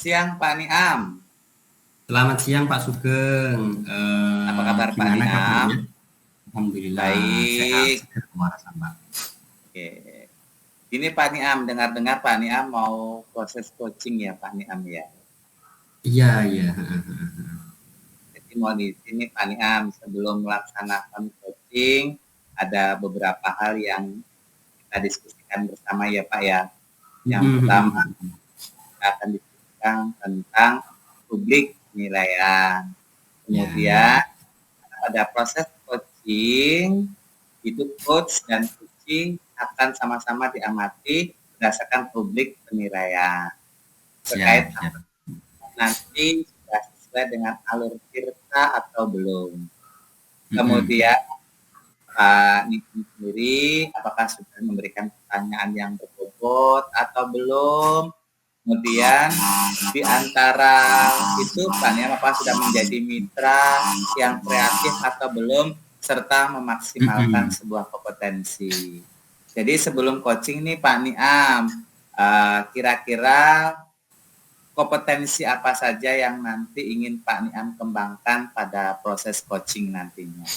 siang Pak Niam. Selamat siang Pak Sugeng. Apa kabar Pak Gimana Niam? kabarnya? Alhamdulillah sehat, Baik. segar waras Pak. Oke. Ini Pak Niam, dengar-dengar Pak Niam mau proses coaching ya Pak Niam ya. Iya, iya. Jadi mau di sini Pak Niam sebelum melaksanakan coaching ada beberapa hal yang kita diskusikan bersama ya Pak ya. Yang pertama kita akan diskusikan tentang publik penilaian. Kemudian pada proses coaching itu coach dan coaching akan sama-sama diamati berdasarkan publik penilaian terkait nanti sudah sesuai dengan alur tirta atau belum. Kemudian Pak Niki sendiri apakah sudah memberikan pertanyaan yang berbobot atau belum. Kemudian di antara itu Pak Niam apa sudah menjadi mitra yang kreatif atau belum, serta memaksimalkan sebuah kompetensi. Jadi sebelum coaching nih Pak Niam, kira-kira kompetensi apa saja yang nanti ingin Pak Niam kembangkan pada proses coaching nantinya?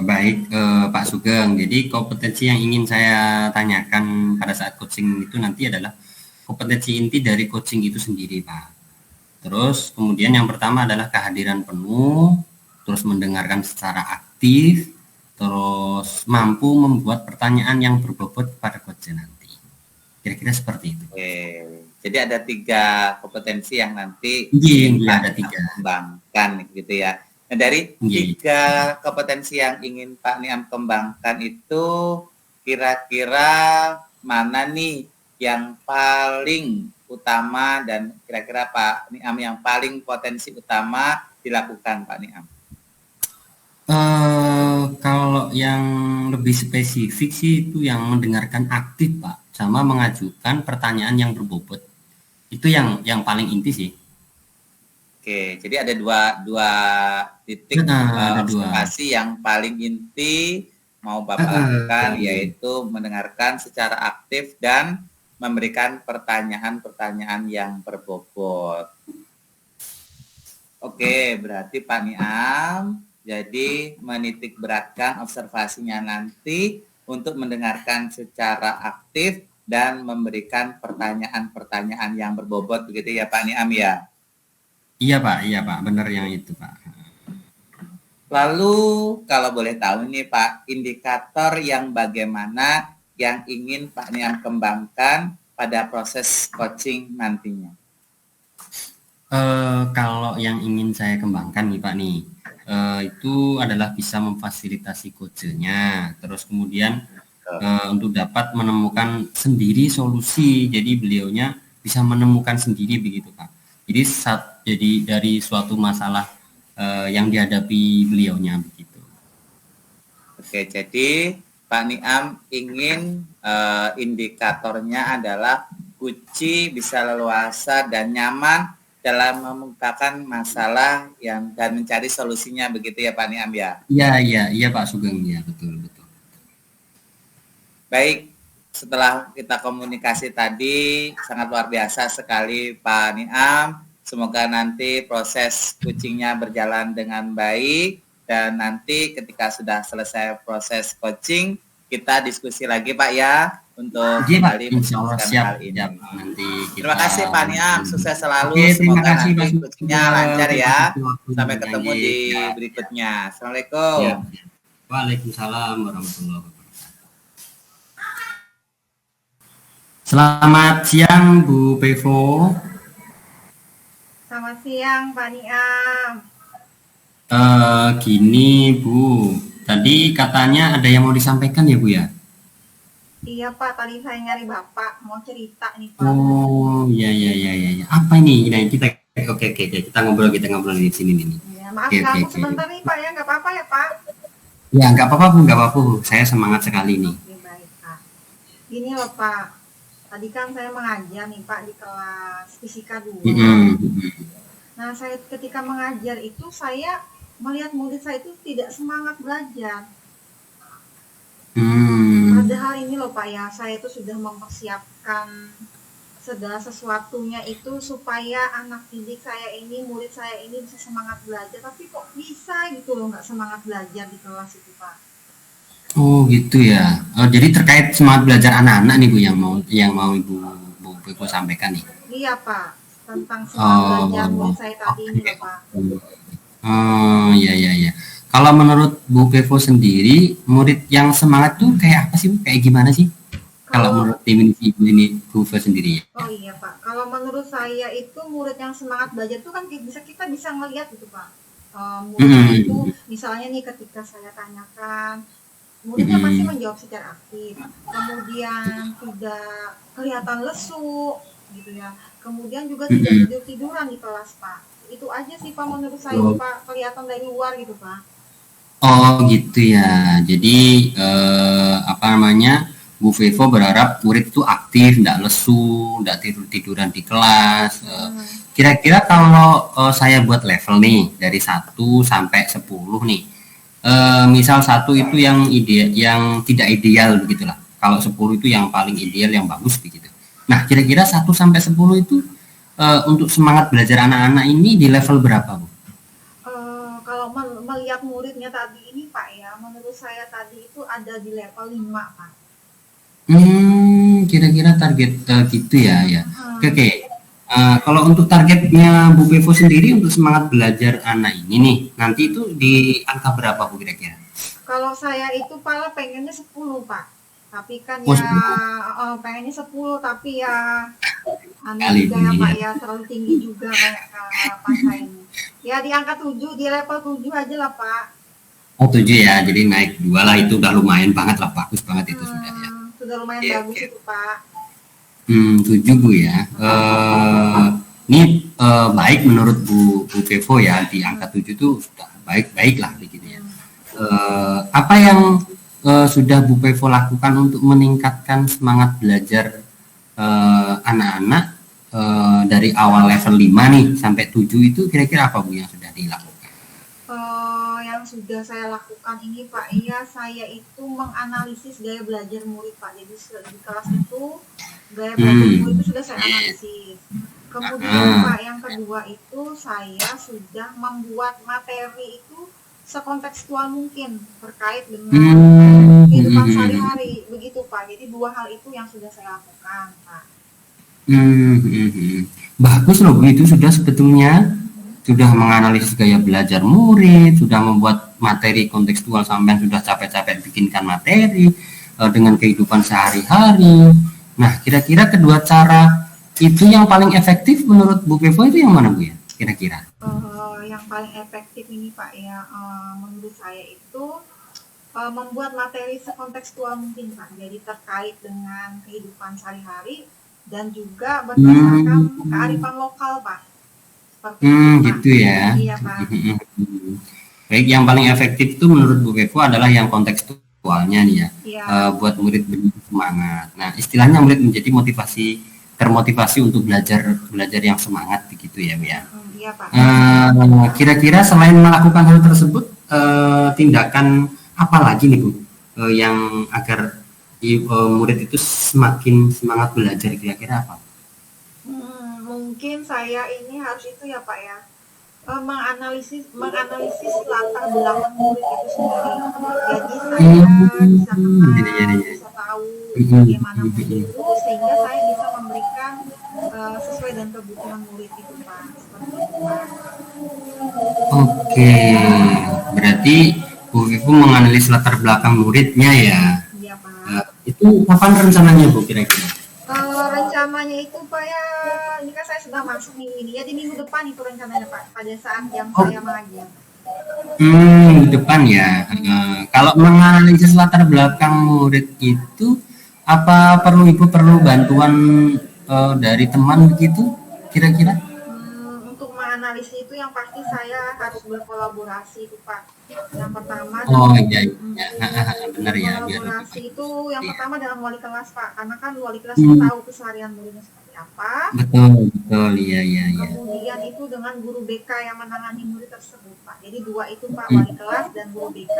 Baik Pak Sugeng, jadi kompetensi yang ingin saya tanyakan pada saat coaching itu nanti adalah kompetensi inti dari coaching itu sendiri Pak. Terus kemudian yang pertama adalah kehadiran penuh, terus mendengarkan secara aktif, terus mampu membuat pertanyaan yang berbobot pada coach nanti. Kira-kira seperti itu. Oke. Jadi ada 3 kompetensi yang nanti ada 3 kembangkan gitu ya. Nah, dari 3 kompetensi yang ingin Pak Niam kembangkan itu kira-kira mana nih yang paling utama dan kira-kira Pak Niam yang paling potensi utama dilakukan Pak Niam? Kalau yang lebih spesifik sih itu yang mendengarkan aktif Pak, sama mengajukan pertanyaan yang berbobot. Itu yang paling inti sih. Oke, jadi ada dua titik observasi yang paling inti mau Bapak lakukan, yaitu mendengarkan secara aktif dan memberikan pertanyaan-pertanyaan yang berbobot. Oke, berarti Pak Niam jadi menitik beratkan observasinya nanti untuk mendengarkan secara aktif dan memberikan pertanyaan-pertanyaan yang berbobot begitu ya Pak Niam ya? Iya Pak, benar yang itu Pak. Lalu kalau boleh tahu nih Pak, indikator yang bagaimana yang ingin Pak Niam kembangkan pada proses coaching nantinya? Kalau yang ingin saya kembangkan nih Pak nih, itu adalah bisa memfasilitasi coachnya, terus kemudian untuk dapat menemukan sendiri solusi, jadi beliaunya bisa menemukan sendiri begitu Pak. Jadi dari suatu masalah yang dihadapi beliaunya begitu. Oke, jadi Pak Niam ingin indikatornya adalah Uci bisa leluasa dan nyaman dalam mengungkapkan masalah dan mencari solusinya begitu ya Pak Niam ya? Iya Pak Sugeng ya, betul. Baik, setelah kita komunikasi tadi sangat luar biasa sekali Pak Niam. Semoga nanti proses coachingnya berjalan dengan baik dan nanti ketika sudah selesai proses coaching kita diskusi lagi Pak ya untuk kembali menjelaskan hal ini. Nanti terima kasih Pak Niam, sukses selalu. Semoga nanti coachingnya lancar ya. Sampai ketemu di berikutnya. Assalamualaikum. Waalaikumsalam warahmatullahi wabarakatuh. Selamat siang Bu Pevo. Selamat siang Pak Niam. Gini Bu, tadi katanya ada yang mau disampaikan ya Bu ya? Iya Pak, tadi saya nyari Bapak, mau cerita nih Pak. Oh iya. Apa ini? Nah, oke, kita ngobrol di sini nih. Ya, maaf ganggu sebentar nih Pak ya, nggak apa-apa ya Pak? Ya nggak apa-apa Bu, saya semangat sekali nih. Oke, baik Pak. Gini loh Pak, tadi kan saya mengajar nih Pak di kelas fisika 2. Nah, saya ketika mengajar itu saya melihat murid saya itu tidak semangat belajar. Padahal ini loh Pak ya, saya itu sudah mempersiapkan segala sesuatunya itu supaya anak didik saya ini, murid saya ini bisa semangat belajar, tapi kok bisa gitu loh nggak semangat belajar di kelas itu Pak. Oh gitu ya. Jadi terkait semangat belajar anak-anak nih Bu yang mau Ibu Bu Pepo sampaikan nih. Iya Pak, tentang semangat belajar Oh, murid saya tadi ini oke. loh Pak. Oh iya iya iya. Kalau menurut Bu Pepo sendiri, murid yang semangat tuh kayak apa sih Bu? Kayak gimana sih? Kalau Kalau menurut definisi Ibu ini Bu Pepo sendiri ya. Oh iya Pak, kalau menurut saya itu murid yang semangat belajar itu kan kita bisa ngelihat gitu Pak. Muridnya itu Mm-mm. misalnya nih ketika saya tanyakan, muridnya pasti Mm-mm. menjawab secara aktif, kemudian tidak kelihatan lesu gitu ya, kemudian juga tidak Mm-mm. tidur-tiduran di kelas Pak. Itu aja sih Pak menurut saya Oh, Pak, kelihatan dari luar gitu Pak. oh gitu ya. Jadi apa namanya? Bu Vivo berharap murid itu aktif, tidak lesu, tidak tidur-tiduran di kelas. Hmm, Kira-kira kalau saya buat level nih dari 1 sampai 10 nih. Misal 1 itu yang ide yang tidak ideal begitulah. Kalau 10 itu yang paling ideal, yang bagus begitu. Nah, kira-kira 1 sampai 10 itu untuk semangat belajar anak-anak ini di level berapa, Bu? kalau melihat muridnya tadi ini Pak ya, menurut saya tadi itu ada di level 5 Pak. Kira-kira target gitu ya, ya. Oke, Hmm. oke. Kalau untuk targetnya Bu Bevo sendiri untuk semangat belajar anak ini nih, nanti itu di angka berapa Bu kira-kira? Kalau saya itu pala pengennya 10 Pak. Tapi kan Oh, ya 10 pengennya 10 tapi ya anu kali juga Bu ya Pak ya. ya terlalu tinggi juga kayak harapan saya ini. Ya di angka 7 di level 7 aja lah Pak. Oh, 7 ya. Jadi naik 2 lah itu udah lumayan banget lah, bagus banget itu sudah ya. Sudah lumayan Oke, bagus oke. itu Pak. 7 Bu ya. Ini baik menurut Bu Bevo ya, di angka 7 itu sudah baik-baik lah begitu ya. Apa yang sudah Bu Pevo lakukan untuk meningkatkan semangat belajar anak-anak dari awal level 5 nih sampai 7 itu kira-kira apa Bu yang sudah dilakukan? Yang sudah saya lakukan ini Pak, iya saya itu menganalisis gaya belajar murid Pak. Jadi di kelas itu gaya belajar murid Hmm. itu sudah saya analisis. Kemudian Ah. Pak, yang kedua itu saya sudah membuat materi itu sekontekstual mungkin terkait dengan kehidupan Hmm. sehari-hari begitu Pak. Jadi dua hal itu yang sudah saya lakukan Pak. Bagus loh Bu, itu sudah sebetulnya sudah menganalisis gaya belajar murid, sudah membuat materi kontekstual sampai sudah capek-capek bikinkan materi dengan kehidupan sehari-hari. Nah, kira-kira kedua cara itu yang paling efektif menurut Bu Pevo itu yang mana Bu ya? Kira-kira? Yang paling efektif ini Pak ya, menurut saya itu membuat materi sekontekstual mungkin Pak. Jadi terkait dengan kehidupan sehari-hari dan juga berdasarkan kearifan lokal Pak. Seperti itu Pak. Gitu ya. Iya Pak. Baik, yang paling efektif itu menurut Bu Pevo adalah yang kontekstualnya nih ya, Iya. buat murid bersemangat. Nah, istilahnya murid menjadi termotivasi untuk belajar yang semangat begitu ya Bu ya. Iya Pak. Kira-kira selain melakukan hal tersebut, tindakan apa lagi nih Bu, yang agar murid itu semakin semangat belajar kira-kira apa? Mungkin saya ini harus itu ya Pak ya, menganalisis latar belakang murid itu sendiri. Jadi saya bisa kenal, bisa tahu bagaimana murid itu sehingga saya bisa memberikan sesuai dengan kebutuhan murid itu Pak. Seperti itu Pak. Oke, berarti Bu Vivo menganalisis latar belakang muridnya ya. Iya Pak. Itu kapan rencananya Bu kira-kira? Rencananya itu Pak ya, ini kan saya sudah masuk minggu ini ya, di minggu depan itu rencananya Pak, pada saat jam saya mengajar. Di depan ya. Kalau menganalisis latar belakang murid itu, apa Ibu perlu bantuan dari teman begitu kira-kira? Untuk menganalisis itu yang pasti saya harus berkolaborasi itu Pak. Yang pertama Oh iya, benar ya. kolaborasi itu yang pertama dengan wali kelas Pak, karena kan wali kelas itu tahu keseharian muridnya seperti apa. Betul, iya. Kemudian itu dengan guru BK yang menangani murid tersebut Pak. Jadi dua itu Pak, wali kelas dan guru BK.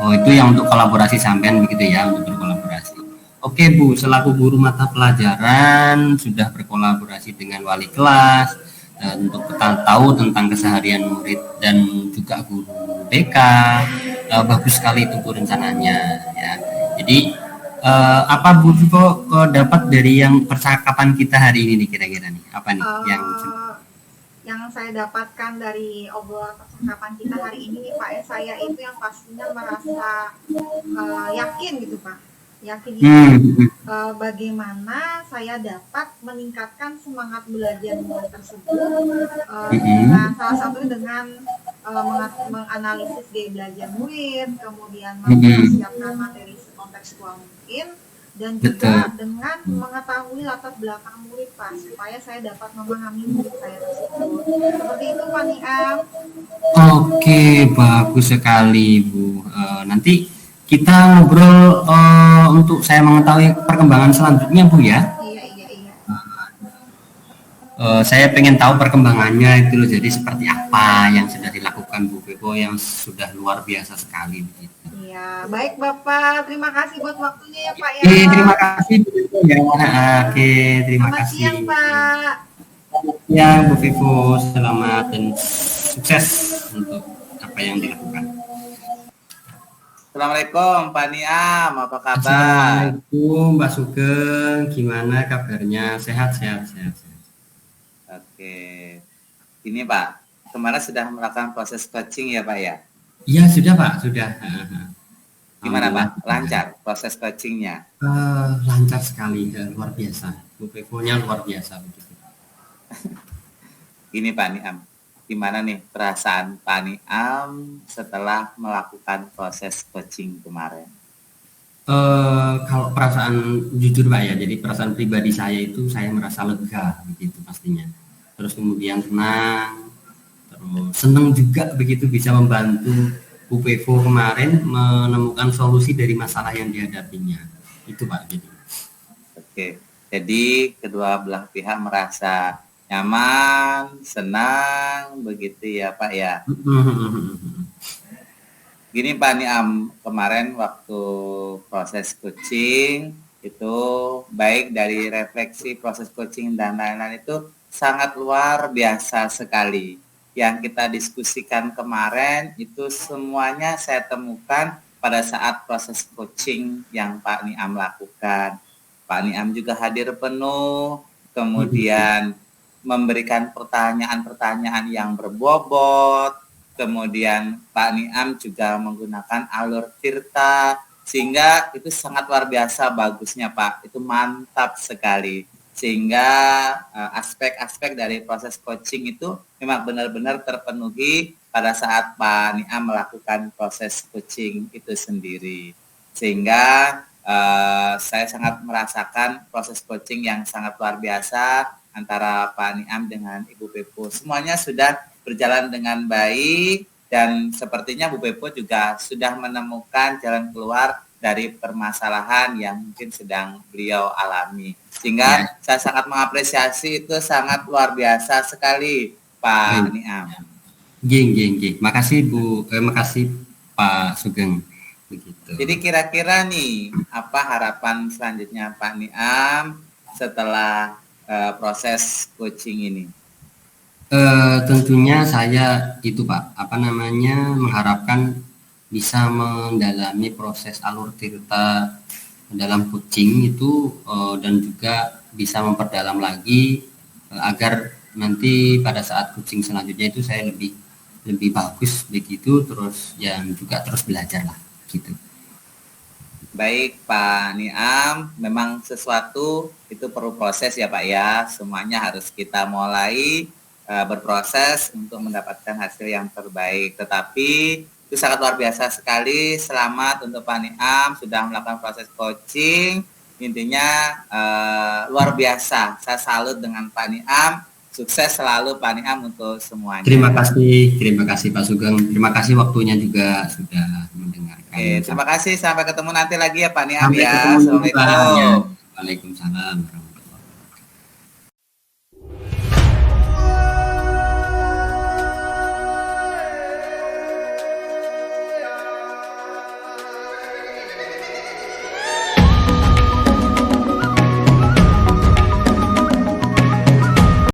Oh itu yang untuk kolaborasi sampean begitu ya, untuk berkolaborasi. Oke Bu, selaku guru mata pelajaran sudah berkolaborasi dengan wali kelas untuk tahu tentang keseharian murid dan juga guru BK. Bagus sekali itu Bu rencananya ya. Jadi apa Bu kok dapat dari yang percakapan kita hari ini nih kira-kira nih? Apa nih yang saya dapatkan dari obrolan percakapan kita hari ini nih Pak ya, saya itu yang pastinya merasa yakin gitu Pak. Yakin itu bagaimana saya dapat meningkatkan semangat belajar murid tersebut. Nah, salah satunya dengan menganalisis gaya belajar murid, kemudian mempersiapkan materi kontekstual mungkin, dan juga dengan mengetahui latar belakang murid Pak, supaya saya dapat memahami murid saya tersebut. Seperti itu Pak Niam. Oke, bagus sekali Bu. Nanti kita ngobrol untuk saya mengetahui perkembangan selanjutnya Bu ya. Iya. Saya pengen tahu perkembangannya itu loh, jadi seperti apa yang sudah dilakukan Bu Beko yang sudah luar biasa sekali begitu. Iya, baik Bapak, terima kasih buat waktunya ya Pak ya. Terima kasih Bu Beko ya. Oke, terima Selamat kasih. siang Pak. Ya Bu Beko, selamat dan sukses untuk apa yang dilakukan. Assalamualaikum Pak Niam, apa kabar? Assalamualaikum Mbak Sugeng, gimana kabarnya? Sehat. Oke, ini Pak, kemarin sudah melakukan proses coaching ya Pak ya? Iya sudah Pak, sudah. Gimana Pak, lancar proses coachingnya? Lancar sekali, luar biasa. Bu Beko-nya luar biasa begitu. Ini Pak Niam, gimana nih perasaan Pak Niam setelah melakukan proses coaching kemarin? Kalau perasaan jujur Pak ya, jadi perasaan pribadi saya itu saya merasa lega begitu pastinya. Terus kemudian tenang, terus senang juga begitu bisa membantu Bu Beko kemarin menemukan solusi dari masalah yang dihadapinya. Itu Pak jadi. Oke, jadi kedua belah pihak merasa nyaman, senang, begitu ya Pak ya. Gini Pak Niam, kemarin waktu proses coaching itu baik dari refleksi proses coaching dan lain-lain itu sangat luar biasa sekali. Yang kita diskusikan kemarin itu semuanya saya temukan pada saat proses coaching yang Pak Niam lakukan. Pak Niam juga hadir penuh, kemudian memberikan pertanyaan-pertanyaan yang berbobot, kemudian Pak Niam juga menggunakan alur tirta, sehingga itu sangat luar biasa bagusnya Pak, itu mantap sekali. Sehingga aspek-aspek dari proses coaching itu memang benar-benar terpenuhi pada saat Pak Niam melakukan proses coaching itu sendiri. Sehingga saya sangat merasakan proses coaching yang sangat luar biasa antara Pak Niam dengan Ibu Beko. Semuanya sudah berjalan dengan baik dan sepertinya Bu Beko juga sudah menemukan jalan keluar dari permasalahan yang mungkin sedang beliau alami. Sehingga saya sangat mengapresiasi, itu sangat luar biasa sekali Pak Niam. Geng. Makasih Bu, makasih Pak Sugeng. Begitu. Jadi kira-kira nih apa harapan selanjutnya Pak Niam setelah proses coaching ini? Tentunya saya itu Pak, mengharapkan bisa mendalami proses alur tirta dalam coaching itu dan juga bisa memperdalam lagi agar nanti pada saat coaching selanjutnya itu saya lebih bagus begitu, terus yang juga terus belajar lah gitu. Baik Pak Niam, memang sesuatu itu perlu proses ya Pak ya, semuanya harus kita mulai berproses untuk mendapatkan hasil yang terbaik. Tetapi itu sangat luar biasa sekali. Selamat untuk Pak Niam sudah melakukan proses coaching. Intinya luar biasa. Saya salut dengan Pak Niam. Sukses selalu Pak Niam untuk semuanya. Terima kasih Pak Sugeng. Terima kasih waktunya juga sudah mendengarkan. Oke, terima kasih. Sampai ketemu nanti lagi ya Pak Niam Sampai ya. Assalamualaikum. Assalamualaikum. Waalaikumsalam.